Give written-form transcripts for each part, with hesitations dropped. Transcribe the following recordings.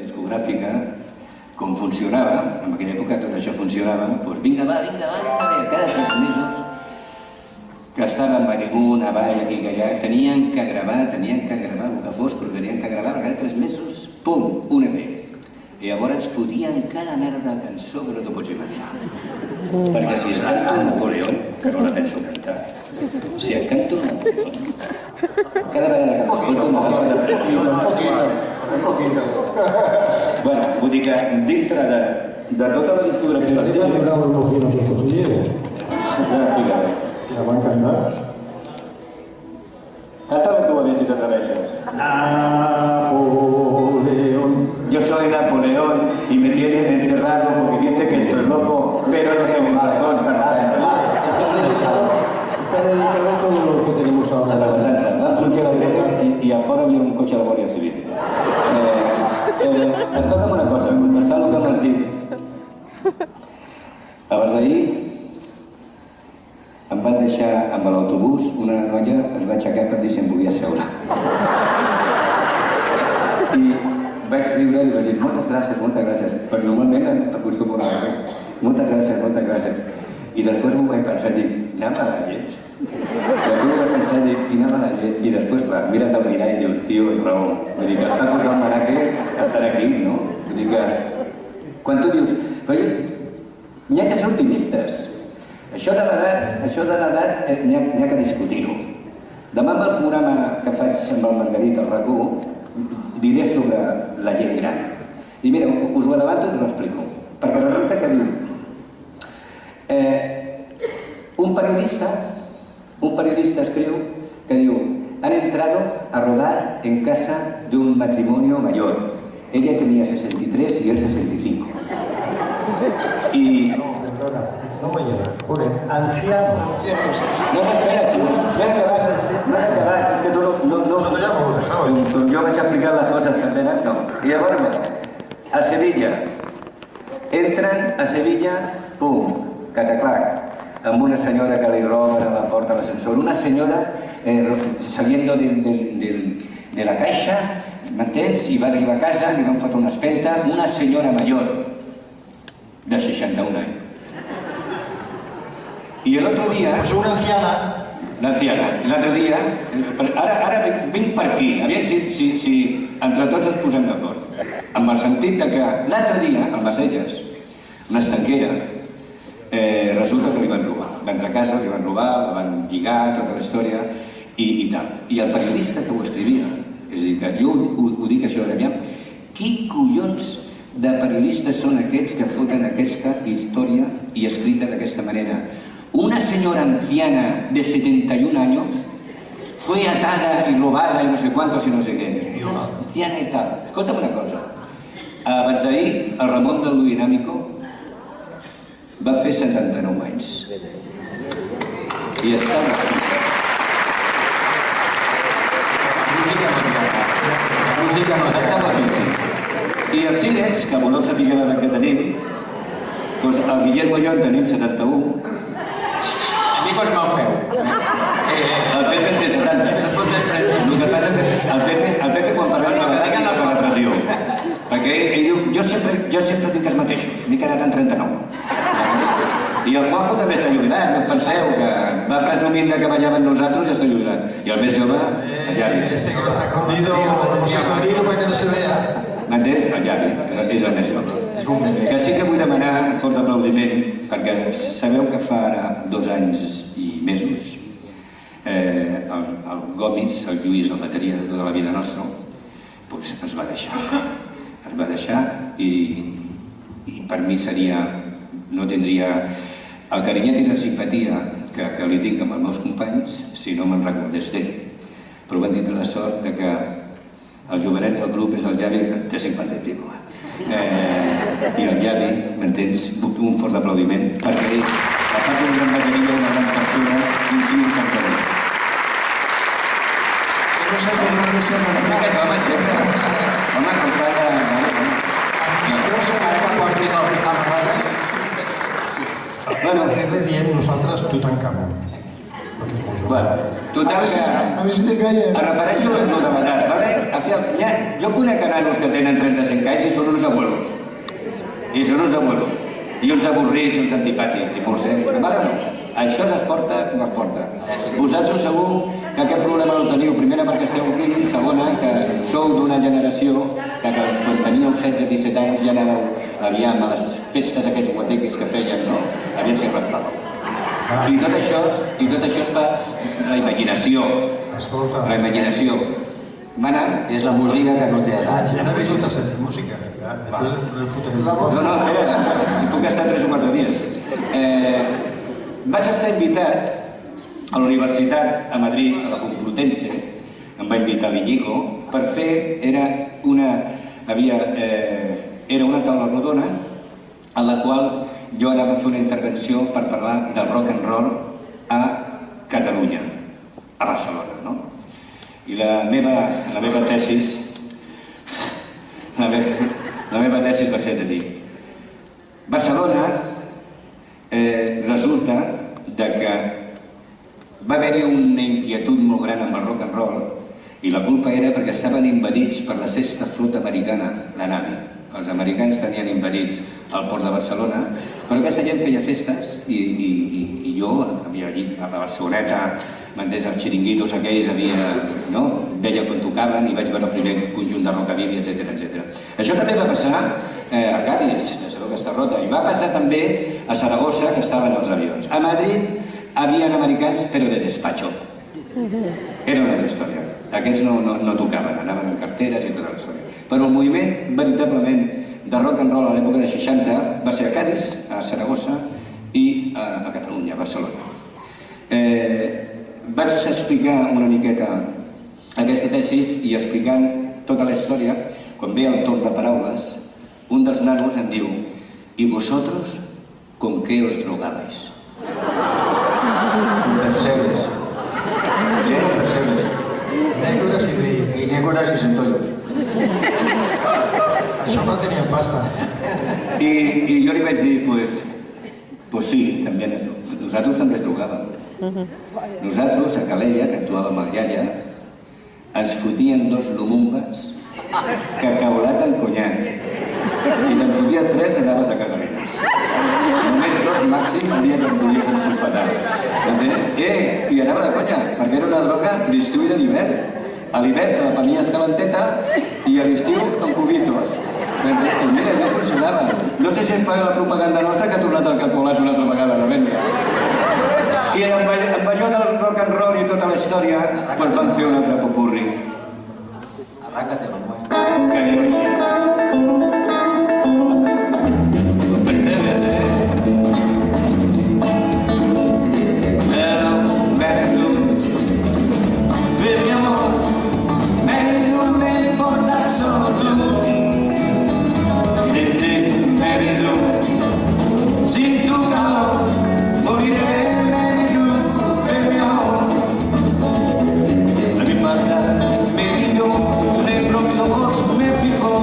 discogràfica, com funcionava, en aquella època tot això funcionava, doncs vinga, va, cada 3 mesos que estaven amunt, avall, aquí i allà, tenien que gravar, el que fos, però tenien que gravar cada 3 mesos, pum, un EP. I llavors fotien cada merda de cançó que no t'ho pots imaginar. Perquè si es canto un Napoleón, que no la penso cantar, si em canto un Napoleón, cada vegada que m'escolto m'agafa depressió. Bueno, vull dir que dintre de tota la discografia... Estaría ligado los buenos cosilleros. La van a cantar. Cántala tú a ver si te atraviesas. Napoleón. Yo soy Napoleón y me tienen enterrado porque dice que estoy loco, pero no tengo razón para la danza. Está dedicado a todo lo que tenemos ahora. A la danza. Vam sortir a la tele i a fora hi ha un cotxe a la Guàrdia Civil. Escolta'm una cosa, contestar el que m'has dit. Abans d'ahir em van deixar amb l'autobús, una noia es va aixecar per dir si em volia seure. I vaig riure i vaig dir moltes gràcies, perquè normalment t'acostumo a dir moltes gràcies. I després m'ho vaig pensar i dic, quina mala llet. Després m'ho vaig pensar i dic, quina mala llet. I després, clar, mires al mirall i dius, tio, raó. Vull dir que els tacos del Maraque estan aquí, no? Vull dir que, quan tu dius, però n'hi ha que ser optimistes. Això de l'edat n'hi ha que discutir-ho. Demà amb el programa que faig amb el Margarit al RAC1 diré sobre la gent gran. I mira, us ho adelanto i us ho explico. Perquè resulta que diu un periodista escriu que diu han entrado a rodar en casa de un matrimonio mayor. Ella tenía 63 y él 65. Y... No mañana, pone anciano. No, espera, si no he acabat, és que tu no... Nosotros ya hemos dejado. Jo vaig explicar les coses que tenen, no. I llavors, a Sevilla, entran a Sevilla, pum, cataclac, amb una senyora que li roben a la porta de l'ascensor, una senyora saliendo de la caixa, m'entens? I va arribar a casa, li van fotre una espenta, una senyora major, de 61 anys. Y el otro día... Pues una anciana. La anciana. L'altre dia... Ara vinc per aquí, a veure si entre tots ens posem d'acord. Amb el sentit que l'altre dia, amb les elles, una estanquera, resulta que li van robar. Va entrar a casa, li van robar, la van lligar, tota la història, i tal. I el periodista que ho escrivia, és a dir, que jo ho dic això, aviam, qui collons de periodistes són aquests que foten aquesta història i escrita d'aquesta manera? Una señora anciana de 71 años fue atada y robada y no sé cuántos y no sé qué. Una anciana y tal. Escolta'm una cosa. Abans d'ahir, el Ramon del Luinámico va fer 79 anys. I estava fixat. Estava fixat. I els cínecs, que voleu saber l'edat que tenim, doncs el Guillermo i jo en tenim 71. Amigos mal feu. El Pepe en té 70. El que passa que el Pepe quan parlem de l'edat diu la depressió. Perquè ell diu, jo sempre dic els mateixos, m'he quedat en 39. I el Juanjo també està jubilat, no penseu que va presumint que ballava amb nosaltres i està jubilat. I el més jove, el Javi. Este que está escondido, para que no se vea. M'entens? El Javi, és el més jove. Que sí que vull demanar un fort aplaudiment, perquè sabeu que fa ara 2 anys i mesos el Gomis, el Lluís, el bateria de tota la vida nostra, ens va deixar. Ens va deixar i per mi seria... no tindria el carinyet i la simpatia que li tinc amb els meus companys si no me'n recordés d'ell. Però van tindre la sort que el jovenet del grup és el Javi, té 50 i pico. I el Javi, m'entens, un fort aplaudiment, perquè ells, a part d'un gran bateria, una gran persona i un cantador. No sé com no deixem de fer. Home, com fa de... Bueno, és de dient nosaltres Tutankamon. Bueno, total que... A mi si te calles. Em refereixo a lo de l'edat, vale? jo conec nanos que tenen 35 anys i són uns abuelos. I són uns abuelos. I uns avorrits, uns antipàtics, i molt seris. Vale o no? Això s'esporta com es porta. Vosaltres segur que aquest problema el teniu, primera perquè sou guiris, segona que sou d'una generació que quan teníeu 16-17 anys ja anàveu aviam a les festes aquests guatequis que feien, no? Aviam si reclamàveu. I tot això es fa la imaginació. Escolta. La imaginació. Mana? És la música que no té edat. Ja n'he vingut a sentir música. Ja, després no fotré la boca. No, espera, puc estar 3 o 4 dies. Vaig estar invitat a la universitat a Madrid, a la Complutense, em va invitar l'Iñigo, per fer, era una taula rodona en la qual jo anava a fer una intervenció per parlar del rock and roll a Catalunya, a Barcelona, no? I la meva tesis va ser de dir Barcelona resulta que va haver-hi una inquietud molt gran amb el rock and roll i la culpa era perquè estaven invadits per la sexta flota americana, la Navy. Els americans tenien invadits el port de Barcelona, però aquesta gent feia festes i jo havia allí a la Barceloneta, m'entens, els xiringuitos aquells, veia com tocaven i vaig veure el primer conjunt de rockabilly, etc. Això també va passar a Cádiz, a Saró que està rota, i va passar també a Saragossa, que estaven els avions. A Madrid havien americans, però de despacho. Era una altra història. Aquests no tocaven, anaven en carteres i tota la història. Però el moviment, veritablement, de rock and roll a l'època de 60 va ser a Cádiz, a Saragossa i a Catalunya, a Barcelona. Vaig explicar una miqueta aquesta tesis i explicant tota la història, quan ve el torn de paraules, un dels nanos em diu «¿Y vosotros con qué os drogabais?» Con percebes. Què? Con percebes. Nècores i veí. I nècores i centollos. Això quan teníem pasta. I jo li vaig dir, pues sí, nosaltres també es drogàvem. Nosaltres, a Calella, que actuàvem al Iaia, ens fotien 2 lumumbes cacaulat en conyac. Si te'n fotien 3, anaves a cagarines. Només 2 màxim un dia que em volies ensulfatar. Entens? I anava de conya, perquè era una droga distribuïda a l'hivern. A l'hivern te la prenies calenteta i a l'estiu amb cubitos. Doncs mira, no funcionava. No sé si em paga la propaganda nostra que ha tornat al cacolat una altra vegada a vendre. I amb allò del rock and roll i tota la història, doncs vam fer un altre popurri. Arráncate, Manuel. Que diu així. Ho percebes, Ven mi amor, me importa solo tú. Sin ti, sin tu calor, moriré. Ven mi amor, la mi pasa me miró, negros ojos me fijó.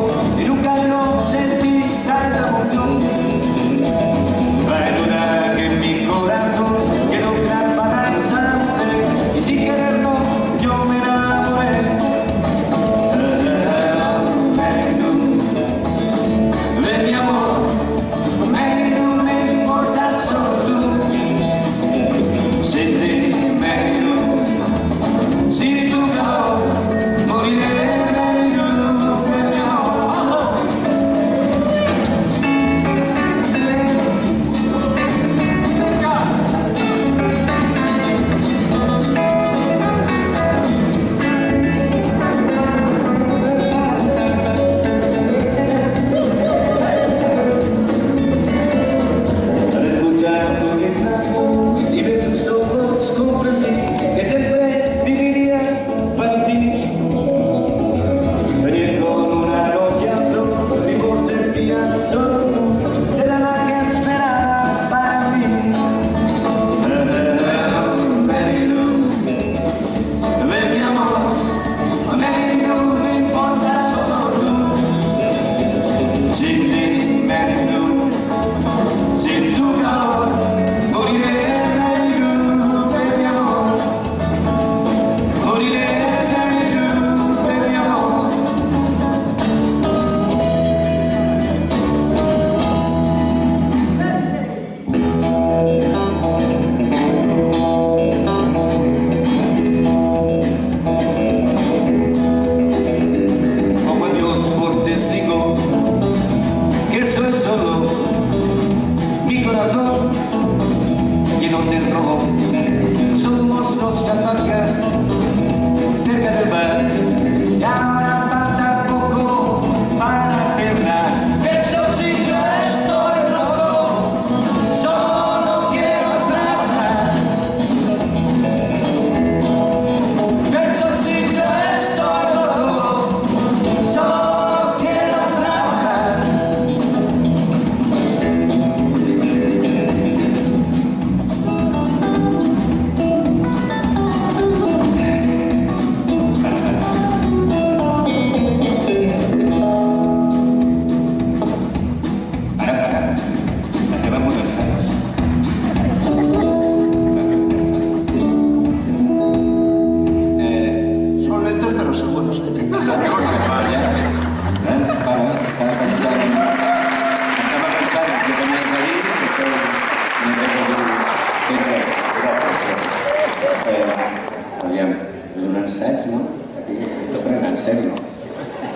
aviam, és un ensaig, no? Aquí t'ho prenen en sèrio.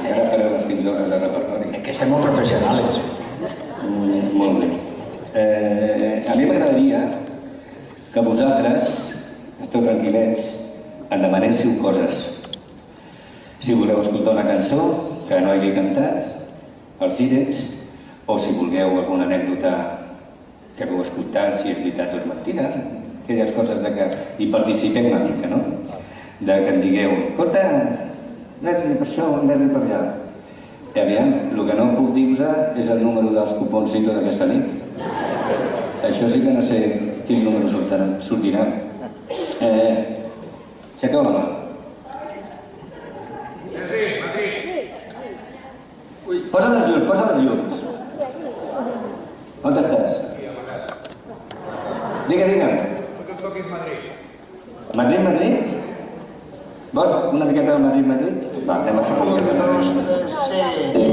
Ara fareu les 15 hores de repertori. Hay que ser muy profesionales. Molt bé. A mi m'agradaria que vosaltres esteu tranquil·lets, em demanéssiu coses. Si voleu escoltar una cançó que no hagi cantat, els ídex, o si vulgueu alguna anècdota que heu escoltat, si és veritat o és mentida, aquelles coses de que hi participem una mica, no? De que em digueu, escolta, anem-li per això, anem-li per allà. I aviam, el que no puc dir-vos és el número dels cupons Cito d'aquesta nit. Això sí que no sé quin número sortirà. Aixequeu la mà. Posa les llums. On estàs? Digue'm. Madrid? Vols una miqueta del Madrid? Va, anem a fer una miqueta del Madrid.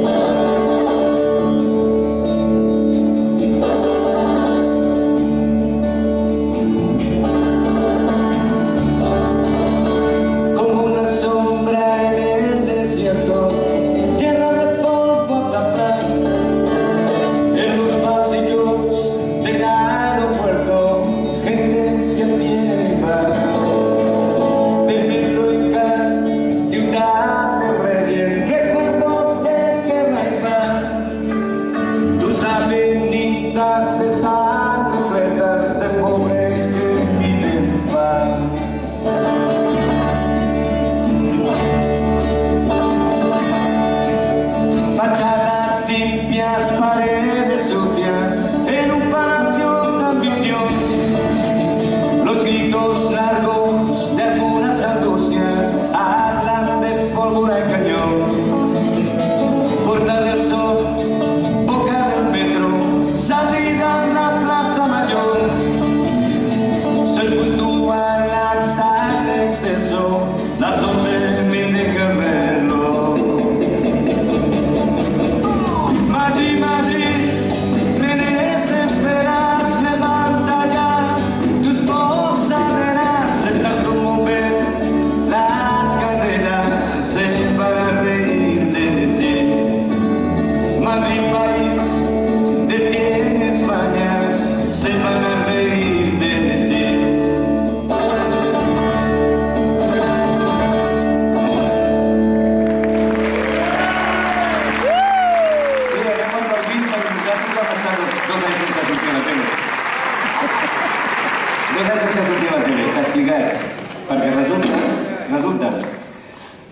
Castigats, perquè resulta,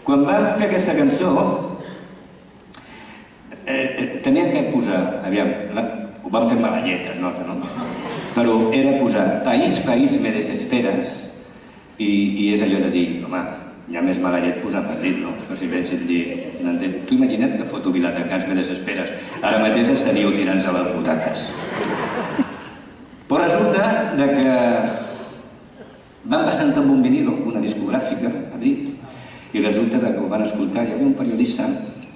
quan vam fer aquesta cançó, tenia que posar, aviam, ho vam fer malallet, es nota, no? Però era posar País, país, me desesperes, i és allò de dir, home, hi ha més malallet posar Madrid, no? O si vens a dir, tu imagina't que foto Viladecans, me desesperes, ara mateix estaríeu tirant-se a les butaques. Però resulta que van presentar un vinilo, una discogràfica, a Madrid, i resulta que ho van escoltar. Hi havia un periodista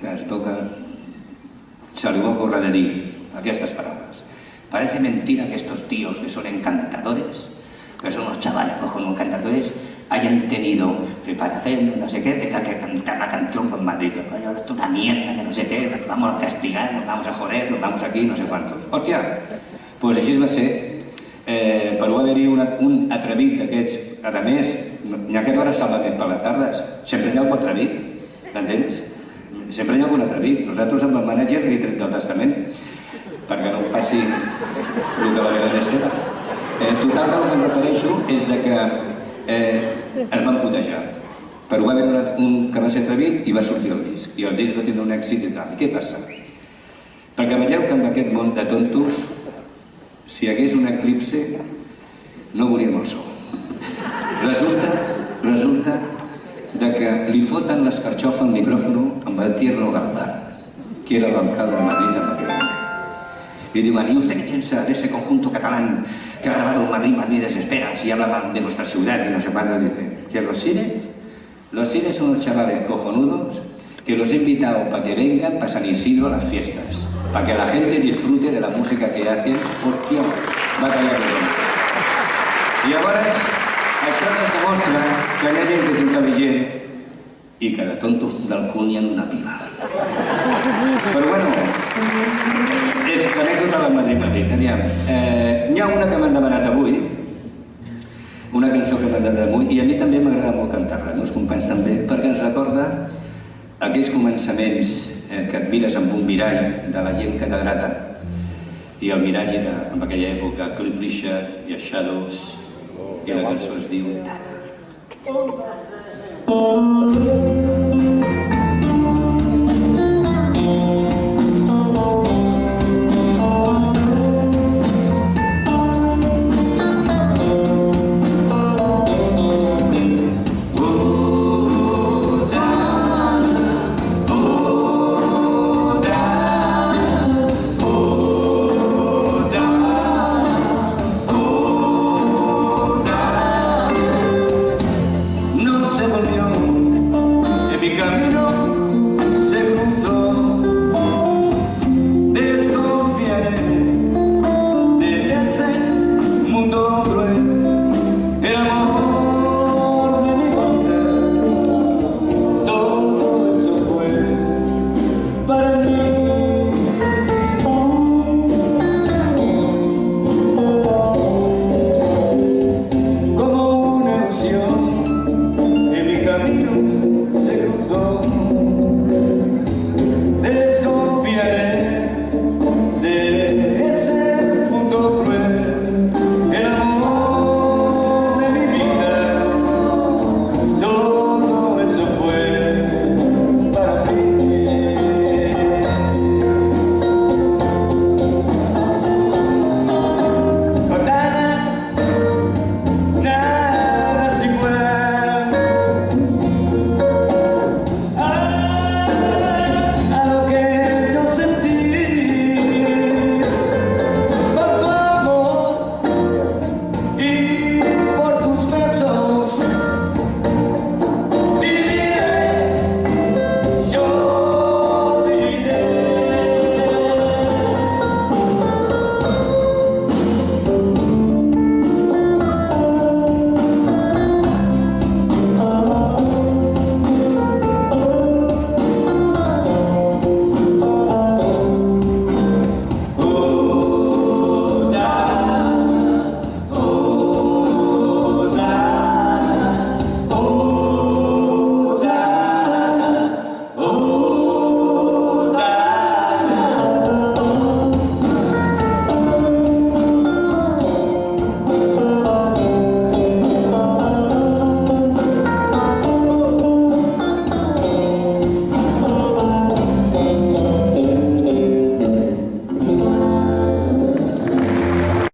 que es veu que se li va ocórrer de dir aquestes paraules. Parece mentira que estos tíos que son encantadores, que son unos chavales cojonudos encantadores, hayan tenido que para hacer no sé qué, tenga que cantar una canción con Madrid. Coño, esto es una mierda, que no sé qué, nos vamos a castigar, nos vamos a joder, nos vamos aquí, no sé cuántos. Hòstia, doncs així va ser. Però va haver-hi un atrevit d'aquests. A més, n'hi ha que veure Salvament per les tardes. Sempre hi ha algú atrevit, m'entens? Sempre hi ha algun atrevit. Nosaltres amb el mànager li he tret del testament perquè no passi el que va haver de ser. Total, que el que em refereixo és que es van putejar. Però va haver un que va ser atrevit i va sortir el disc. I el disc va tindre un èxit i tal. I què passa? Perquè veieu que en aquest món de tontos, si hi hagués un eclipse, no volíem el sol. Resulta que li foten l'escarxofa al micrófono amb el Tierno Galván, que era l'alcalde de Madrid en aquell moment. Y digo, ¿y usted qué piensa de ese conjunto catalán que ha grabado Madrid, Madrid desesperas y habla de nuestra ciudad y no sé cuánto? Dice, que los cines son unos chavales cojonudos que los he invitado para que vengan para San Isidro a las fiestas, para que la gente disfrute de la música que hacen. Hostia, va a callar de todos. Y ahora Això ens demostra que hi ha gent que és intel·ligent i que de tonto del cul n'hi ha una pila. Però bueno, és l'anècdota del Madrid. Aviam, n'hi ha una que m'han demanat avui, una cançó que m'han demanat avui, i a mi també m'agrada molt cantar-la, els meus companys també, perquè ens recorda aquells començaments que et mires amb un mirall de la gent que t'agrada, i el mirall era, en aquella època, Cliff Richard i els Shadows, i la cançó es diu Tana. Camino